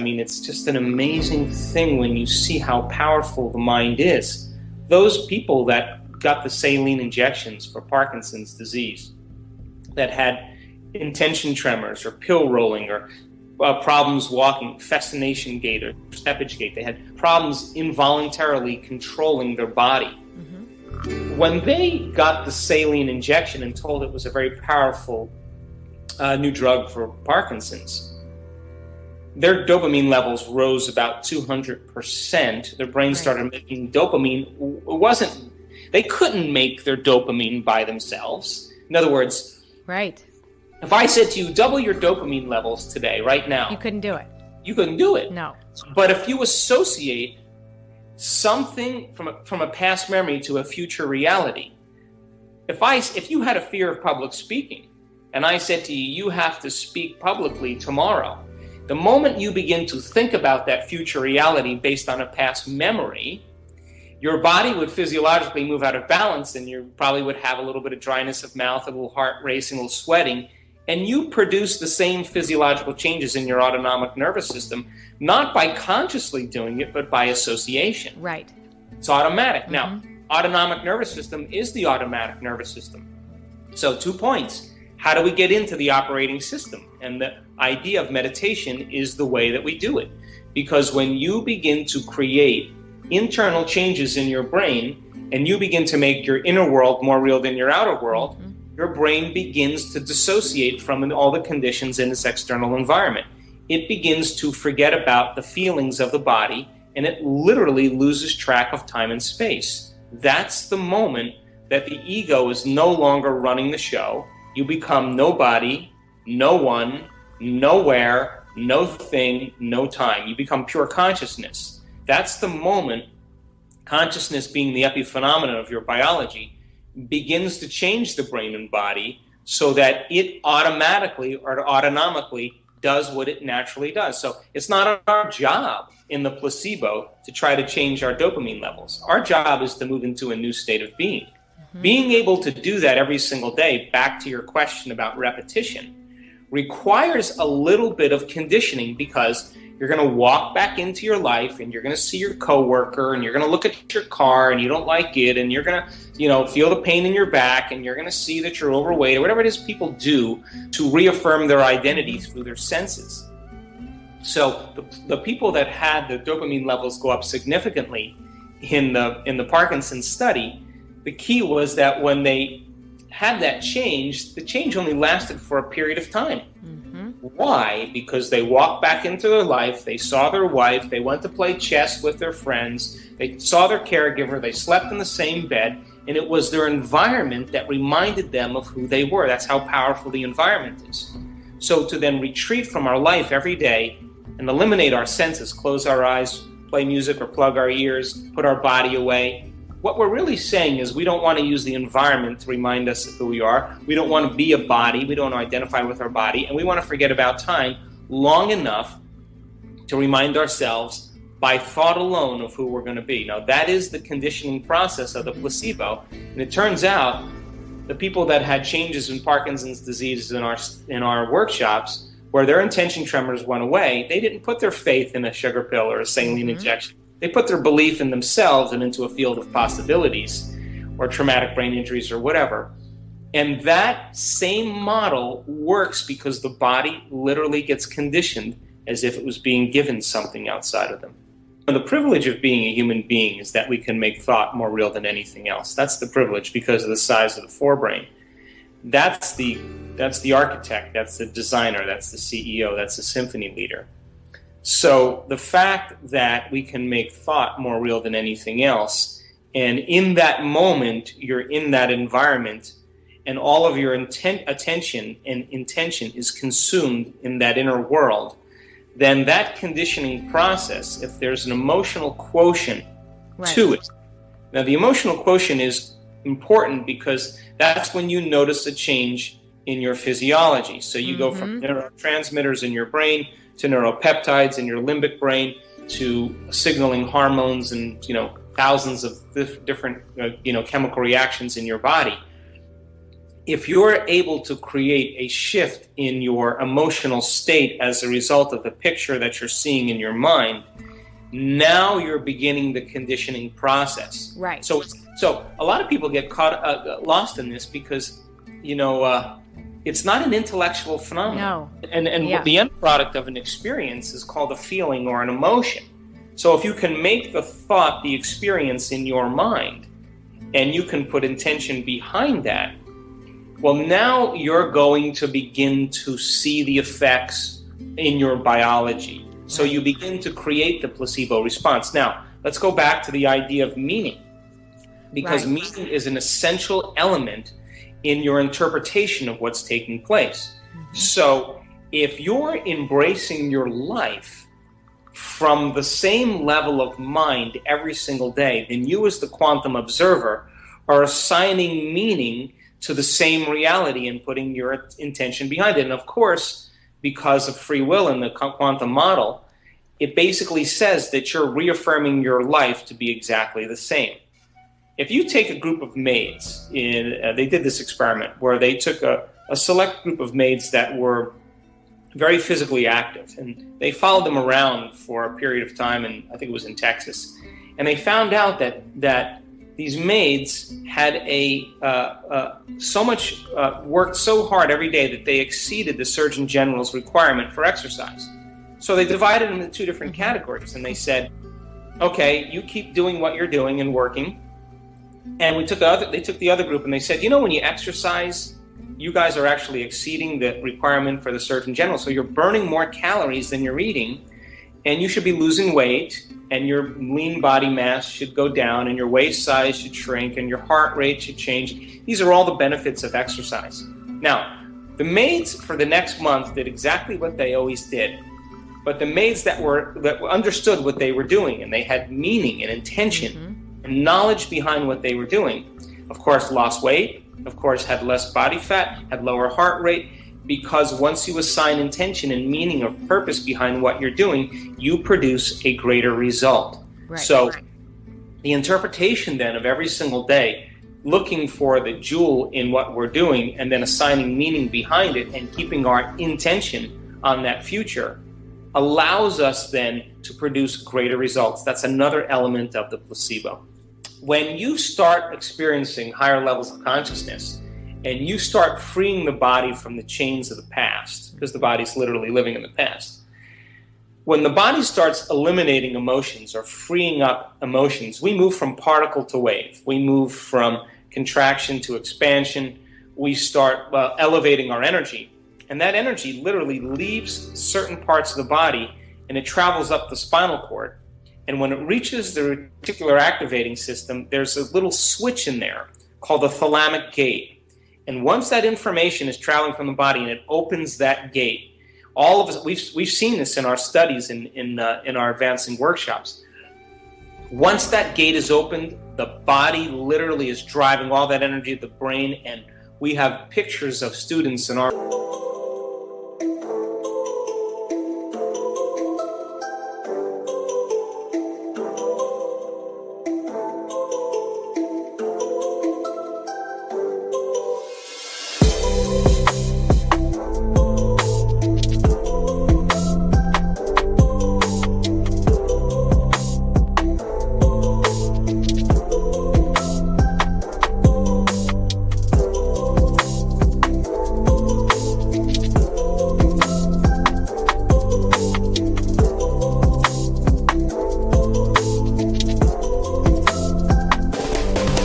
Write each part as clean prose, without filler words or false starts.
I mean, it's just an amazing thing when you see how powerful the mind is. Those people that got the saline injections for Parkinson's disease, that had intention tremors or pill rolling or problems walking, fascination gait or steppage gait, they had problems involuntarily controlling their body. When they got the saline injection and told it was a very powerful new drug for Parkinson's, their dopamine levels rose about 200%. Their brain started making dopamine. They couldn't make their dopamine by themselves. In other words, if I said to you, double your dopamine levels today, right now. You couldn't do it. You couldn't do it. No. But if you associate something from a past memory to a future reality, if you had a fear of public speaking, and I said to you, you have to speak publicly tomorrow, the moment you begin to think about that future reality based on a past memory, your body would physiologically move out of balance, and you probably would have a little bit of dryness of mouth, a little heart racing, a little sweating, and you produce the same physiological changes in your autonomic nervous system, not by consciously doing it, but by association. Right. It's automatic. Now, autonomic nervous system is the automatic nervous system. So 2 points. How do we get into the operating system? And the idea of meditation is the way that we do it. Because when you begin to create internal changes in your brain, and you begin to make your inner world more real than your outer world, your brain begins to dissociate from all the conditions in this external environment. It begins to forget about the feelings of the body, and it literally loses track of time and space. That's the moment that the ego is no longer running the show. You become nobody, no one, nowhere, no thing, no time. You become pure consciousness. That's the moment, consciousness being the epiphenomenon of your biology, begins to change the brain and body so that it automatically or autonomically does what it naturally does. So it's not our job in the placebo to try to change our dopamine levels. Our job is to move into a new state of being. Being able to do that every single day, back to your question about repetition, requires a little bit of conditioning, because you're going to walk back into your life and you're going to see your coworker and you're going to look at your car and you don't like it, and you're going to, feel the pain in your back, and you're going to see that you're overweight, or whatever it is people do to reaffirm their identity through their senses. So the people that had the dopamine levels go up significantly in the Parkinson's study, the key was that when they had that change, the change only lasted for a period of time. Why? Because they walked back into their life, they saw their wife, they went to play chess with their friends, they saw their caregiver, they slept in the same bed, and it was their environment that reminded them of who they were. That's how powerful the environment is. So to then retreat from our life every day and eliminate our senses, close our eyes, play music or plug our ears, put our body away, what we're really saying is we don't want to use the environment to remind us of who we are. We don't want to be a body. We don't want to identify with our body. And we want to forget about time long enough to remind ourselves by thought alone of who we're going to be. Now, that is the conditioning process of the placebo. And it turns out the people that had changes in Parkinson's disease in our workshops, where their intention tremors went away, they didn't put their faith in a sugar pill or a saline injection. They put their belief in themselves and into a field of possibilities, or traumatic brain injuries or whatever. And that same model works because the body literally gets conditioned as if it was being given something outside of them. And the privilege of being a human being is that we can make thought more real than anything else. That's the privilege because of the size of the forebrain. That's the architect, that's the designer, that's the CEO, that's the symphony leader. So the fact that we can make thought more real than anything else, and in that moment you're in that environment, and all of your attention and intention is consumed in that inner world, then that conditioning process, if there's an emotional quotient to it. Now the emotional quotient is important because that's when you notice a change in your physiology. So you go from neurotransmitters in your brain to neuropeptides in your limbic brain, to signaling hormones and thousands of different chemical reactions in your body. if you're able to create a shift in your emotional state as a result of the picture that you're seeing in your mind, now you're beginning the conditioning process. Right. So a lot of people get lost in this because, it's not an intellectual phenomenon. No. And the end product of an experience is called a feeling or an emotion. So if you can make the thought the experience in your mind, and you can put intention behind that, well, now you're going to begin to see the effects in your biology. So you begin to create the placebo response. Now, let's go back to the idea of meaning, because meaning is an essential element in your interpretation of what's taking place. So if you're embracing your life from the same level of mind every single day, then you as the quantum observer are assigning meaning to the same reality and putting your intention behind it. And of course, because of free will in the quantum model, it basically says that you're reaffirming your life to be exactly the same. If you take a group of maids, they did this experiment where they took a select group of maids that were very physically active, and they followed them around for a period of time, and I think it was in Texas, and they found out that these maids had worked so hard every day that they exceeded the Surgeon General's requirement for exercise. So they divided them into two different categories, and they said, okay, you keep doing what you're doing and working. And they took the other group and they said, when you exercise, you guys are actually exceeding the requirement for the Surgeon General. So you're burning more calories than you're eating, and you should be losing weight, and your lean body mass should go down, and your waist size should shrink, and your heart rate should change. These are all the benefits of exercise. Now, the maids for the next month did exactly what they always did. But the maids that understood what they were doing, and they had meaning and intention and knowledge behind what they were doing, of course lost weight, of course had less body fat, had lower heart rate, because once you assign intention and meaning or purpose behind what you're doing, you produce a greater result. So the interpretation then of every single day, looking for the jewel in what we're doing and then assigning meaning behind it and keeping our intention on that future, allows us then to produce greater results. That's another element of the placebo. When you start experiencing higher levels of consciousness and you start freeing the body from the chains of the past, because the body's literally living in the past, when the body starts eliminating emotions or freeing up emotions, we move from particle to wave. We move from contraction to expansion. We start elevating our energy. And that energy literally leaves certain parts of the body and it travels up the spinal cord. And when it reaches the reticular activating system, there's a little switch in there called the thalamic gate. And once that information is traveling from the body and it opens that gate, all of us, we've seen this in our studies in our advancing workshops. Once that gate is opened, the body literally is driving all that energy to the brain, and we have pictures of students in our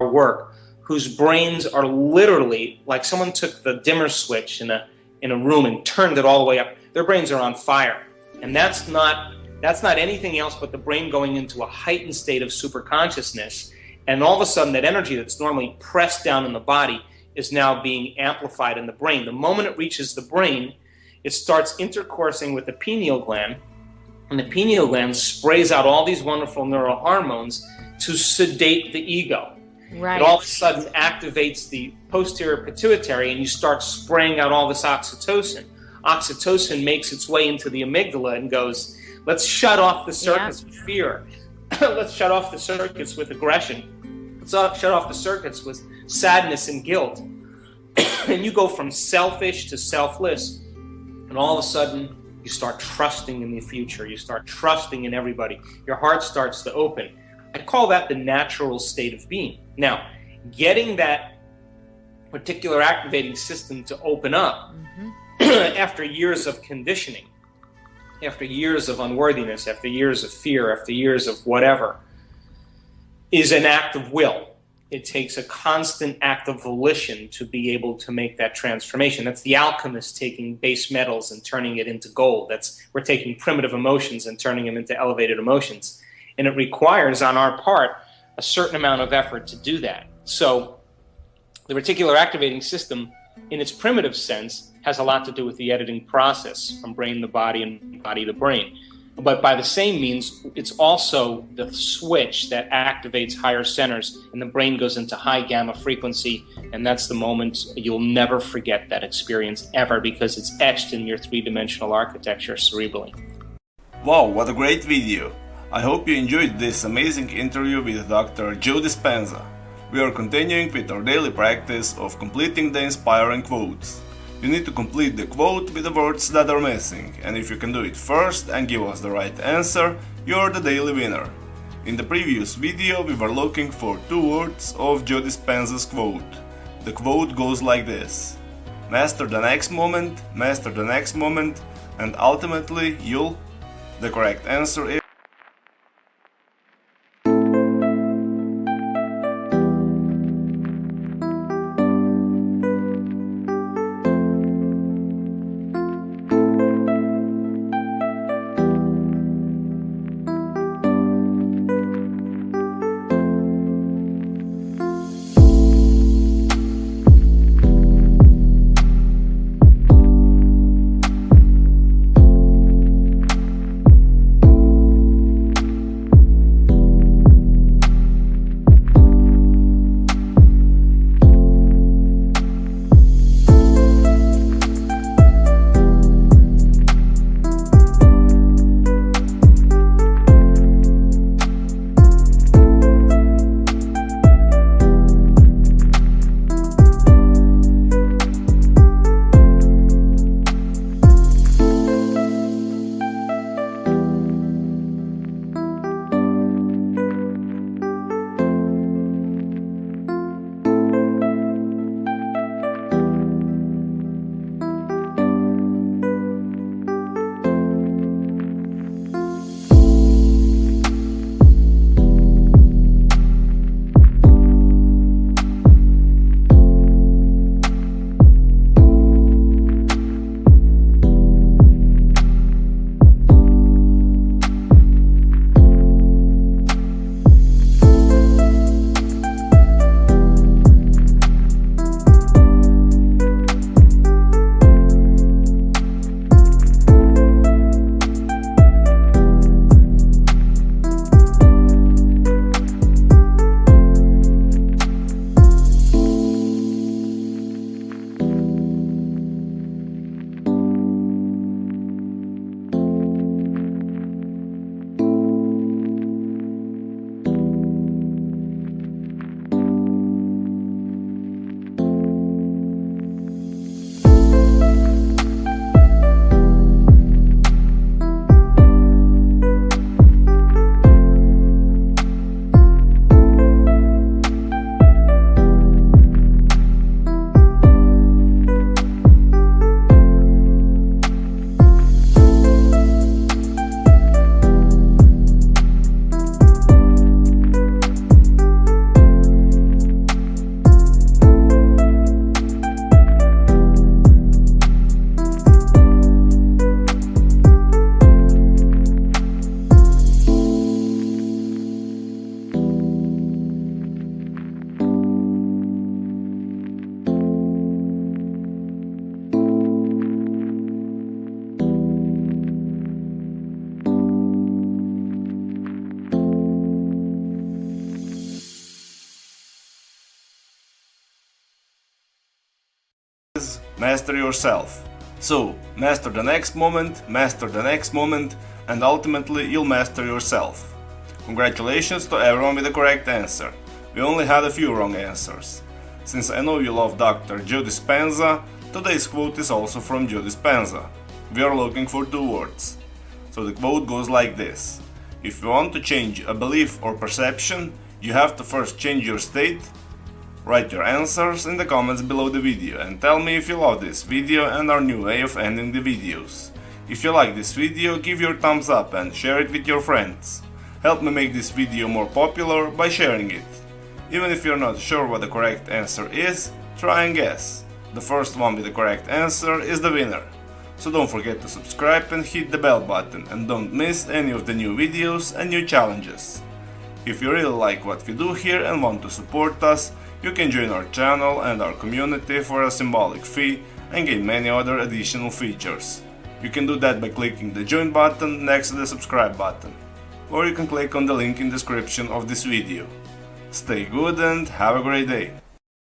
work, whose brains are literally like someone took the dimmer switch in a room and turned it all the way up. Their brains are on fire, and that's not anything else but the brain going into a heightened state of superconsciousness. And all of a sudden, that energy that's normally pressed down in the body is now being amplified in the brain. The moment it reaches the brain, it starts intercoursing with the pineal gland, and the pineal gland sprays out all these wonderful neurohormones to sedate the ego. Right. It all of a sudden activates the posterior pituitary, and you start spraying out all this oxytocin. Oxytocin makes its way into the amygdala and goes, let's shut off the circuits with fear. Let's shut off the circuits with aggression. Let's shut off the circuits with sadness and guilt. And you go from selfish to selfless, and all of a sudden you start trusting in the future. You start trusting in everybody. Your heart starts to open. I call that the natural state of being. Now, getting that particular activating system to open up after years of conditioning, after years of unworthiness, after years of fear, after years of whatever, is an act of will. It takes a constant act of volition to be able to make that transformation. That's the alchemist taking base metals and turning it into gold. We're taking primitive emotions and turning them into elevated emotions. And it requires, on our part, a certain amount of effort to do that. So the reticular activating system, in its primitive sense, has a lot to do with the editing process from brain to body and body to brain. But by the same means, it's also the switch that activates higher centers, and the brain goes into high gamma frequency, and that's the moment you'll never forget that experience ever, because it's etched in your three-dimensional architecture cerebrally. Wow, what a great video! I hope you enjoyed this amazing interview with Dr. Joe Dispenza. We are continuing with our daily practice of completing the inspiring quotes. You need to complete the quote with the words that are missing, and if you can do it first and give us the right answer, you're the daily winner. In the previous video we were looking for 2 words of Joe Dispenza's quote. The quote goes like this: master the next moment, and ultimately you'll... The correct answer is... master yourself. So, master the next moment, and ultimately you'll master yourself. Congratulations to everyone with the correct answer. We only had a few wrong answers. Since I know you love Dr. Joe Dispenza, today's quote is also from Joe Dispenza. We are looking for two words. So the quote goes like this: if you want to change a belief or perception, you have to first change your state. Write your answers in the comments below the video and tell me if you love this video and our new way of ending the videos. If you like this video, give your thumbs up and share it with your friends. Help me make this video more popular by sharing it. Even if you're not sure what the correct answer is, try and guess. The first one with the correct answer is the winner. So don't forget to subscribe and hit the bell button and don't miss any of the new videos and new challenges. If you really like what we do here and want to support us, you can join our channel and our community for a symbolic fee and gain many other additional features. You can do that by clicking the join button next to the subscribe button, or you can click on the link in the description of this video. Stay good and have a great day!